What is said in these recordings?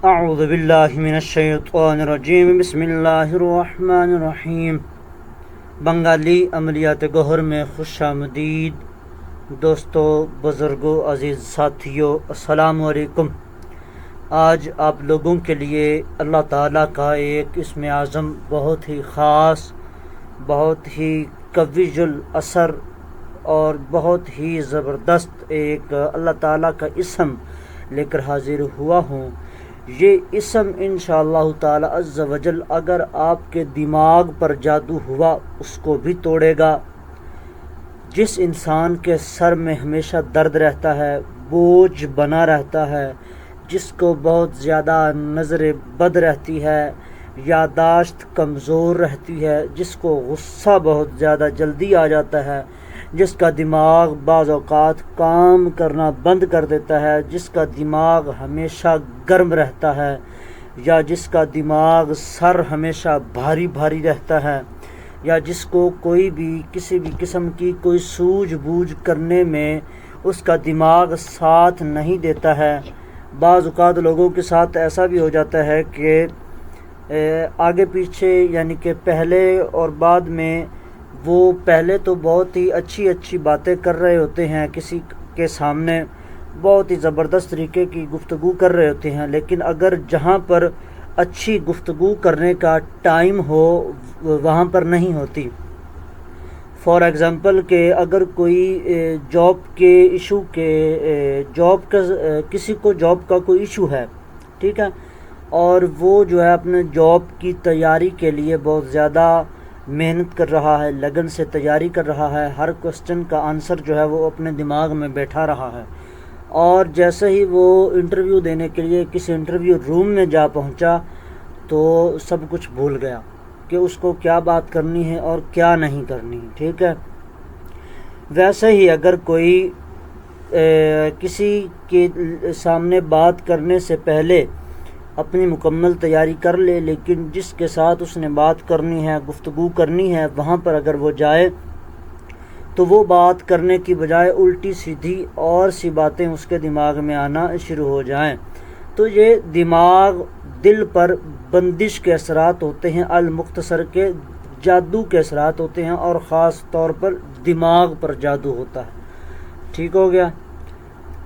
اعوذ باللہ من الشیطان الرجیم بسم اللہ الرحمن الرحیم۔ بنگالی عملیات گوہر میں خوش آمدید دوستو، بزرگوں، عزیز ساتھیوں، السلام علیکم۔ آج آپ لوگوں کے لیے اللہ تعالیٰ کا ایک اسم اعظم بہت ہی خاص، بہت ہی قوی الاثر اور بہت ہی زبردست ایک اللہ تعالیٰ کا اسم لے کر حاضر ہوا ہوں۔ یہ اسم انشاءاللہ تعالی عز و جل اگر آپ کے دماغ پر جادو ہوا اس کو بھی توڑے گا۔ جس انسان کے سر میں ہمیشہ درد رہتا ہے، بوجھ بنا رہتا ہے، جس کو بہت زیادہ نظر بد رہتی ہے، یادداشت کمزور رہتی ہے، جس کو غصہ بہت زیادہ جلدی آ جاتا ہے، جس کا دماغ بعض اوقات کام کرنا بند کر دیتا ہے، جس کا دماغ ہمیشہ گرم رہتا ہے، یا جس کا دماغ سر ہمیشہ بھاری بھاری رہتا ہے، یا جس کو کوئی بھی کسی بھی قسم کی کوئی سوجھ بوجھ کرنے میں اس کا دماغ ساتھ نہیں دیتا ہے۔ بعض اوقات لوگوں کے ساتھ ایسا بھی ہو جاتا ہے کہ آگے پیچھے یعنی کہ پہلے اور بعد میں وہ پہلے تو بہت ہی اچھی باتیں کر رہے ہوتے ہیں، کسی کے سامنے بہت ہی زبردست طریقے کی گفتگو کر رہے ہوتے ہیں، لیکن اگر جہاں پر اچھی گفتگو کرنے کا ٹائم ہو وہاں پر نہیں ہوتی۔ فار ایگزامپل کہ اگر کوئی جاب کے ایشو کے کسی کو جاب کا کوئی ایشو ہے، ٹھیک ہے، اور وہ جو ہے اپنے جاب کی تیاری کے لیے بہت زیادہ محنت کر رہا ہے، لگن سے تیاری کر رہا ہے، ہر کوسچن کا آنسر جو ہے وہ اپنے دماغ میں بیٹھا رہا ہے، اور جیسے ہی وہ انٹرویو دینے کے لیے کسی انٹرویو روم میں جا پہنچا تو سب کچھ بھول گیا کہ اس کو کیا بات کرنی ہے اور کیا نہیں کرنی، ٹھیک ہے۔ ویسے ہی اگر کوئی کسی کے سامنے بات کرنے سے پہلے اپنی مکمل تیاری کر لے، لیکن جس کے ساتھ اس نے بات کرنی ہے، گفتگو کرنی ہے، وہاں پر اگر وہ جائے تو وہ بات کرنے کی بجائے الٹی سیدھی اور سی باتیں اس کے دماغ میں آنا شروع ہو جائیں، تو یہ دماغ دل پر بندش کے اثرات ہوتے ہیں، المختصر کے جادو کے اثرات ہوتے ہیں، اور خاص طور پر دماغ پر جادو ہوتا ہے، ٹھیک ہو گیا۔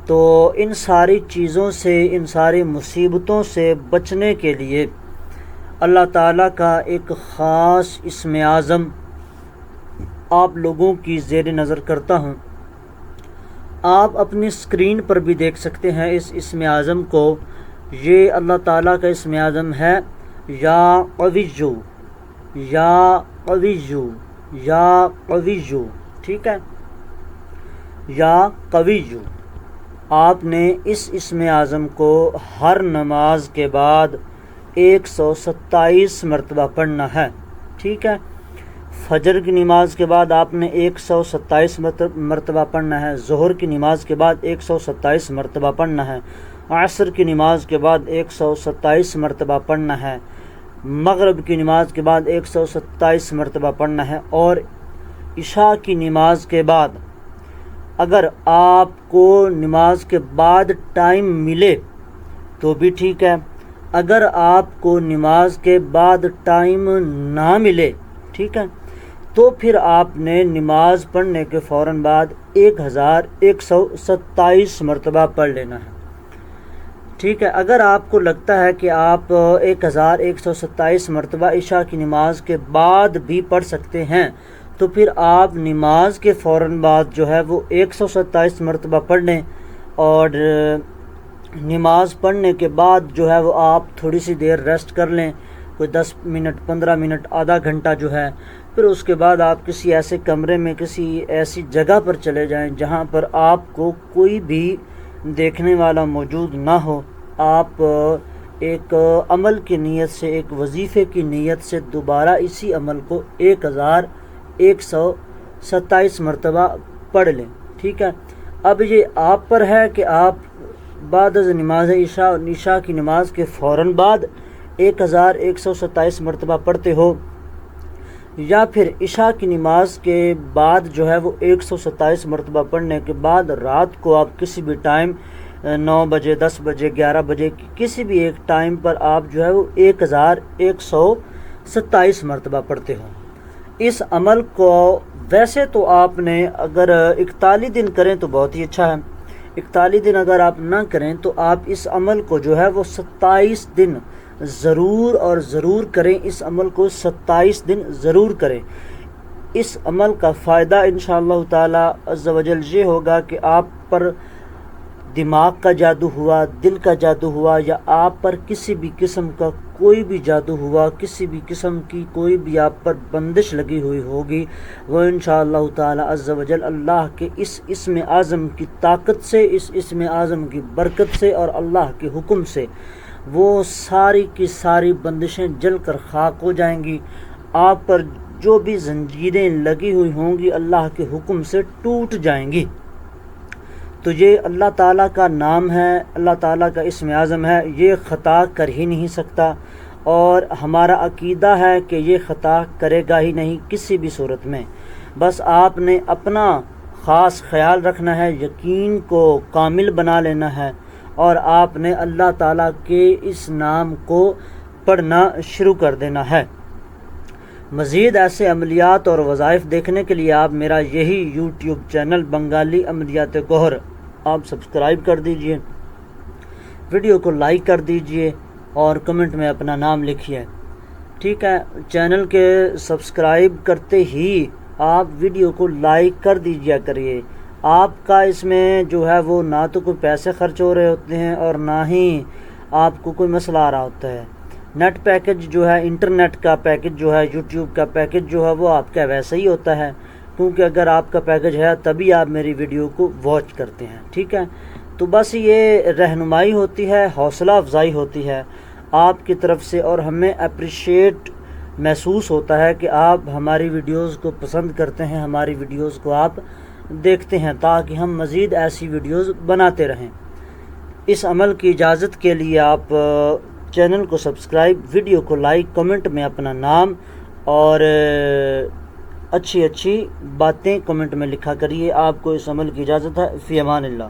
تو ان ساری چیزوں سے، ان ساری مصیبتوں سے بچنے کے لیے اللہ تعالیٰ کا ایک خاص اسم اعظم آپ لوگوں کی زیر نظر کرتا ہوں۔ آپ اپنی اسکرین پر بھی دیکھ سکتے ہیں اس اسم اعظم کو۔ یہ اللہ تعالیٰ کا اسم اعظم ہے یا قویّو، یا قویّو، یا قویّو، ٹھیک ہے، یا قویّو۔ آپ نے اس اسم اعظم کو ہر نماز کے بعد 127 مرتبہ پڑھنا ہے، ٹھیک ہے۔ فجر کی نماز کے بعد آپ نے 127 مرتبہ پڑھنا ہے، ظہر کی نماز کے بعد 127 مرتبہ پڑھنا ہے، عصر کی نماز کے بعد 127 مرتبہ پڑھنا ہے، مغرب کی نماز کے بعد 127 مرتبہ پڑھنا ہے، اور عشاء کی نماز کے بعد اگر آپ کو نماز کے بعد ٹائم ملے تو بھی ٹھیک ہے، اگر آپ کو نماز کے بعد ٹائم نہ ملے، ٹھیک ہے، تو پھر آپ نے نماز پڑھنے کے فوراً بعد 1127 مرتبہ پڑھ لینا ہے، ٹھیک ہے۔ اگر آپ کو لگتا ہے کہ آپ 1127 مرتبہ عشاء کی نماز کے بعد بھی پڑھ سکتے ہیں تو پھر آپ نماز کے فوراً بعد جو ہے وہ 127 مرتبہ پڑھ لیں، اور نماز پڑھنے کے بعد جو ہے وہ آپ تھوڑی سی دیر ریسٹ کر لیں، کوئی 10 منٹ 15 منٹ آدھا گھنٹہ جو ہے، پھر اس کے بعد آپ کسی ایسے کمرے میں، کسی ایسی جگہ پر چلے جائیں جہاں پر آپ کو کوئی بھی دیکھنے والا موجود نہ ہو۔ آپ ایک عمل کی نیت سے، ایک وظیفے کی نیت سے دوبارہ اسی عمل کو 1127 مرتبہ پڑھ لیں، ٹھیک ہے۔ اب یہ آپ پر ہے کہ آپ بعد از نماز عشاء کی نماز کے فوراً بعد 1127 مرتبہ پڑھتے ہو، یا پھر عشاء کی نماز کے بعد جو ہے وہ 127 مرتبہ پڑھنے کے بعد رات کو آپ کسی بھی ٹائم 9 بجے 10 بجے 11 بجے کسی بھی ایک ٹائم پر آپ جو ہے وہ 1127 مرتبہ پڑھتے ہو۔ اس عمل کو ویسے تو آپ نے اگر 41 دن کریں تو بہت ہی اچھا ہے، 41 دن اگر آپ نہ کریں تو آپ اس عمل کو جو ہے وہ 27 دن ضرور اور ضرور کریں۔ اس عمل کو 27 دن ضرور کریں۔ اس عمل کا فائدہ انشاءاللہ تعالی عز و جل یہ ہوگا کہ آپ پر دماغ کا جادو ہوا، دل کا جادو ہوا، یا آپ پر کسی بھی قسم کا کوئی بھی جادو ہوا، کسی بھی قسم کی کوئی بھی آپ پر بندش لگی ہوئی ہوگی، وہ انشاءاللہ تعالی عز و جل اللہ کے اس اسم اعظم کی طاقت سے، اس اسم اعظم کی برکت سے اور اللہ کے حکم سے وہ ساری کی ساری بندشیں جل کر خاک ہو جائیں گی۔ آپ پر جو بھی زنجیریں لگی ہوئی ہوں گی اللہ کے حکم سے ٹوٹ جائیں گی۔ تو یہ اللہ تعالیٰ کا نام ہے، اللہ تعالیٰ کا اسم اعظم ہے، یہ خطا کر ہی نہیں سکتا، اور ہمارا عقیدہ ہے کہ یہ خطا کرے گا ہی نہیں کسی بھی صورت میں۔ بس آپ نے اپنا خاص خیال رکھنا ہے، یقین کو کامل بنا لینا ہے، اور آپ نے اللہ تعالیٰ کے اس نام کو پڑھنا شروع کر دینا ہے۔ مزید ایسے عملیات اور وظائف دیکھنے کے لیے آپ میرا یہی یوٹیوب چینل بنگالی عملیات گوہر آپ سبسکرائب کر دیجئے، ویڈیو کو لائک کر دیجئے اور کمنٹ میں اپنا نام لکھیے، ٹھیک ہے۔ چینل کے سبسکرائب کرتے ہی آپ ویڈیو کو لائک کر دیجئے کریے۔ آپ کا اس میں جو ہے وہ نہ تو کوئی پیسے خرچ ہو رہے ہوتے ہیں اور نہ ہی آپ کو کوئی مسئلہ آ رہا ہوتا ہے۔ نیٹ پیکج جو ہے، انٹرنیٹ کا پیکج جو ہے، یوٹیوب کا پیکج جو ہے وہ آپ کا ویسا ہی ہوتا ہے، کیونکہ اگر آپ کا پیکج ہے تبھی آپ میری ویڈیو کو واچ کرتے ہیں، ٹھیک ہے۔ تو بس یہ رہنمائی ہوتی ہے، حوصلہ افزائی ہوتی ہے آپ کی طرف سے، اور ہمیں اپریشیٹ محسوس ہوتا ہے کہ آپ ہماری ویڈیوز کو پسند کرتے ہیں، ہماری ویڈیوز کو آپ دیکھتے ہیں، تاکہ ہم مزید ایسی ویڈیوز بناتے رہیں۔ اس عمل کی اجازت کے لیے آپ چینل کو سبسکرائب، ویڈیو کو لائک، کمنٹ میں اپنا نام اور اچھی باتیں کمنٹ میں لکھا کریے۔ آپ کو اس عمل کی اجازت ہے۔ فی امان اللہ۔